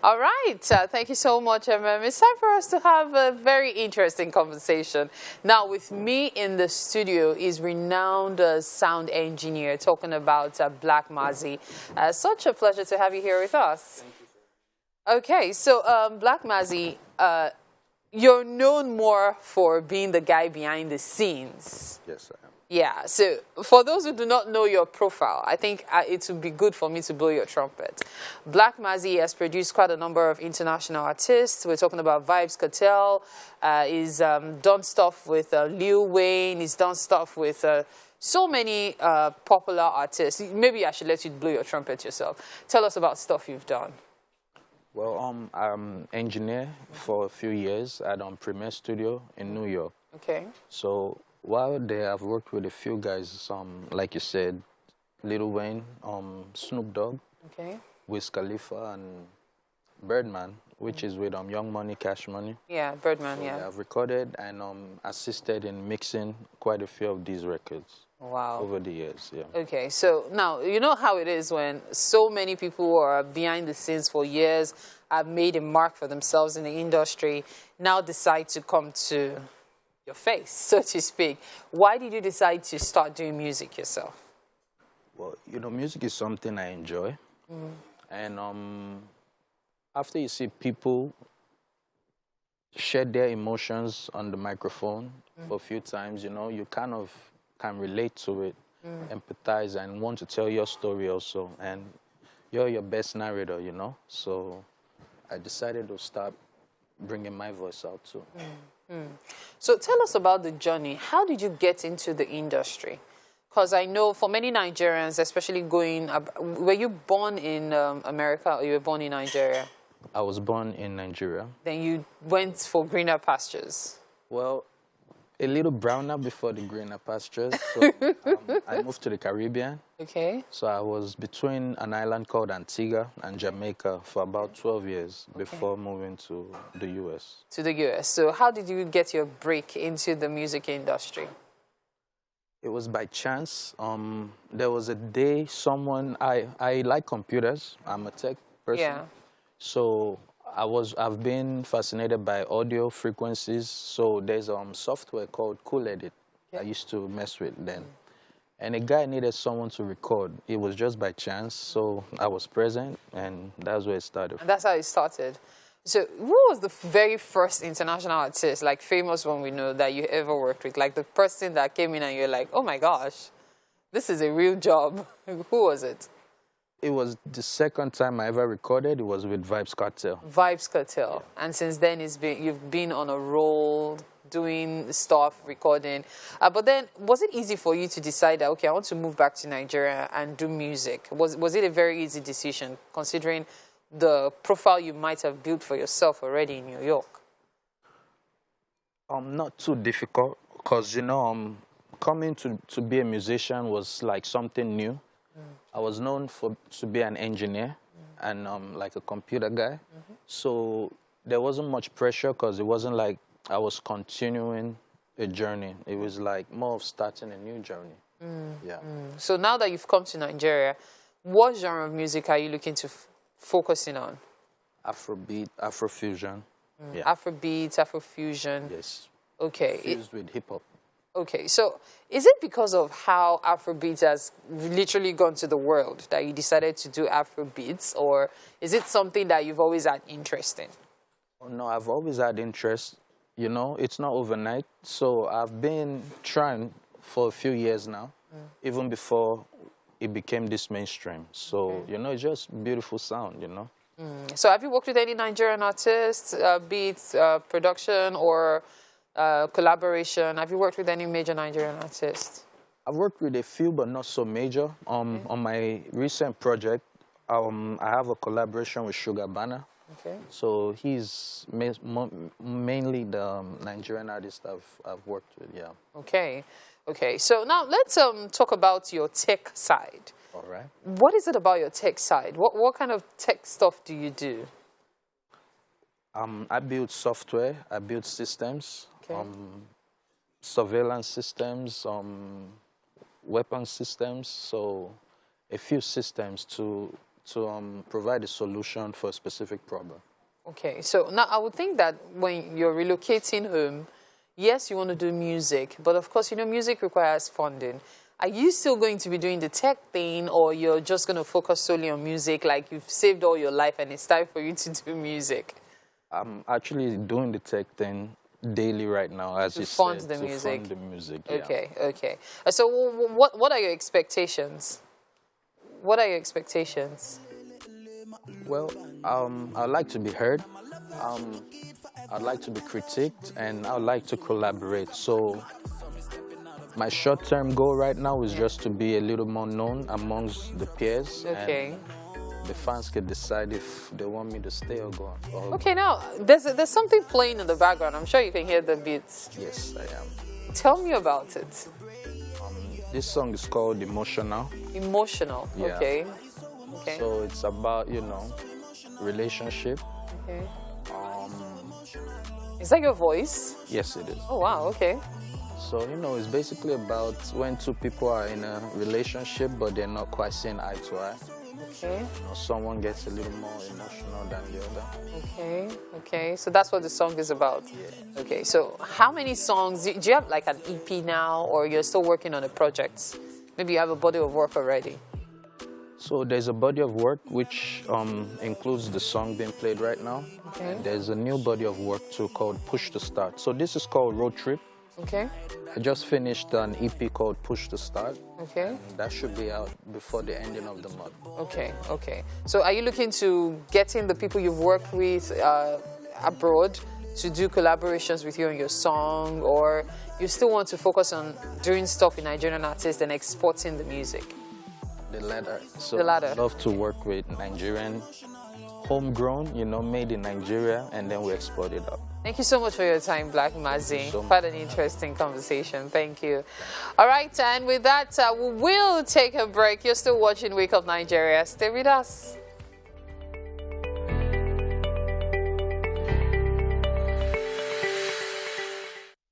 All right. Thank you so much, It's time for us to have a very interesting conversation. Now, with me in the studio is renowned sound engineer talking about Black Mazzy. Such a pleasure to have you here with us. Okay, so Black Mazzy, you're known more for being the guy behind the scenes. Yes, I am. Yeah, so for those who do not know your profile, I think it would be good for me to blow your trumpet. Black Mazzy has produced quite a number of international artists. We're talking about Vibes Cartel. He's done stuff with Lil Wayne. He's done stuff with so many popular artists. Maybe I should let you blow your trumpet yourself. Tell us about stuff you've done. Well, I'm engineer for a few years at Premier Studio in New York. Okay. So while there, I've worked with a few guys, like you said, Lil Wayne, Snoop Dogg, okay, Wiz Khalifa, and Birdman, which is with Young Money, Cash Money. Yeah, Birdman, so yeah. I've recorded and assisted in mixing quite a few of these records. Wow. Over the years, yeah. Okay, so now, you know how it is when so many people who are behind the scenes for years, have made a mark for themselves in the industry, now decide to come to your face, so to speak. Why did you decide to start doing music yourself? Well, music is something I enjoy. And after you see people share their emotions on the microphone for a few times, you kind of can relate to it, empathize, and want to tell your story also. And you're your best narrator, So I decided to start bringing my voice out too. So tell us about the journey. How did you get into the industry? Because I know for many Nigerians, especially were you born in America or you were born in Nigeria? I was born in Nigeria. Then you went for greener pastures. Well, a little browner before the greener pastures. So I moved to the Caribbean. Okay. So I was between an island called Antigua and Jamaica for about 12 years before moving to the U.S. To the U.S. So how did you get your break into the music industry? It was by chance. There was a day I like computers. I'm a tech person. Yeah. So I've been fascinated by audio frequencies. So there's software called Cool Edit I used to mess with then. And a guy needed someone to record. It was just by chance. So I was present, and that's where it started. And that's how it started. So who was the very first international artist, like famous one we know, that you ever worked with? Like the person that came in and you're like, oh my gosh, this is a real job. Who was it? It was the second time I ever recorded. It was with Vibes Cartel. Vibes Cartel. Yeah. And since then, you've been on a roll, doing stuff, recording. But then, was it easy for you to decide that, okay, I want to move back to Nigeria and do music? Was it a very easy decision, considering the profile you might have built for yourself already in New York? Not too difficult, because, coming to be a musician was like something new. I was known to be an engineer and like a computer guy. So there wasn't much pressure, because it wasn't like I was continuing a journey. It was like more of starting a new journey. Yeah. So now that you've come to Nigeria, what genre of music are you looking to focusing on? Afrobeat, Afrofusion. Yeah. Afrobeat, Afrofusion. Yes. Okay. Fused with hip hop. Okay, so is it because of how Afrobeat has literally gone to the world that you decided to do Afrobeats, or is it something that you've always had interest in? Oh, no, I've always had interest. It's not overnight. So I've been trying for a few years now, even before it became this mainstream. So, it's just beautiful sound, So have you worked with any Nigerian artists, beats, production, or collaboration? Have you worked with any major Nigerian artists? I've worked with a few, but not so major. On my recent project, I have a collaboration with Sugar Banner. Okay. So he's mainly the Nigerian artist I've worked with, yeah. Okay. Okay. So now let's talk about your tech side. All right. What is it about your tech side? What kind of tech stuff do you do? I build software. I build systems. Okay. Surveillance systems, weapon systems, so a few systems to to provide a solution for a specific problem. Okay, so now I would think that when you're relocating home, yes, you want to do music, but of course, you know, music requires funding. Are you still going to be doing the tech thing, or you're just going to focus solely on music, like you've saved all your life and it's time for you to do music? I'm actually doing the tech thing daily right now, as you Fund said, the to music. fund the music. Okay, okay. So what are your expectations? What are your expectations? Well, I'd like to be heard. I'd like to be critiqued, and I'd like to collaborate. So my short-term goal right now is just to be a little more known amongst the peers. Okay. And the fans can decide if they want me to stay or go. Okay, now there's something playing in the background. I'm sure you can hear the beats. Yes, I am. Tell me about it. This song is called Emotional. Emotional. Yeah. Okay. Okay. So it's about, you know, relationship. Okay. Is that your voice? Yes, it is. Oh wow. Okay. So, you know, it's basically about when two people are in a relationship, but they're not quite seeing eye to eye. Okay. You know, someone gets a little more emotional than the other. Okay. Okay. So that's what the song is about. Yeah. Okay. So how many songs do you have, like an EP now, or you're still working on a project? Maybe you have a body of work already. So there's a body of work which includes the song being played right now. Okay. And there's a new body of work too called Push to Start. So this is called Road Trip. Okay. I just finished an EP called Push to Start. Okay. And that should be out before the ending of the month. Okay. Okay. So are you looking to get in the people you've worked with abroad to do collaborations with you on your song, or you still want to focus on doing stuff with Nigerian artists and exporting the music? The latter. So The latter. I love to work with Nigerian, homegrown, you know, made in Nigeria, and then we export it out. Thank you so much for your time, Black Mazzy. So Quite an interesting conversation. Thank you. All right, and with that, we will take a break. You're still watching Wake Up Nigeria. Stay with us.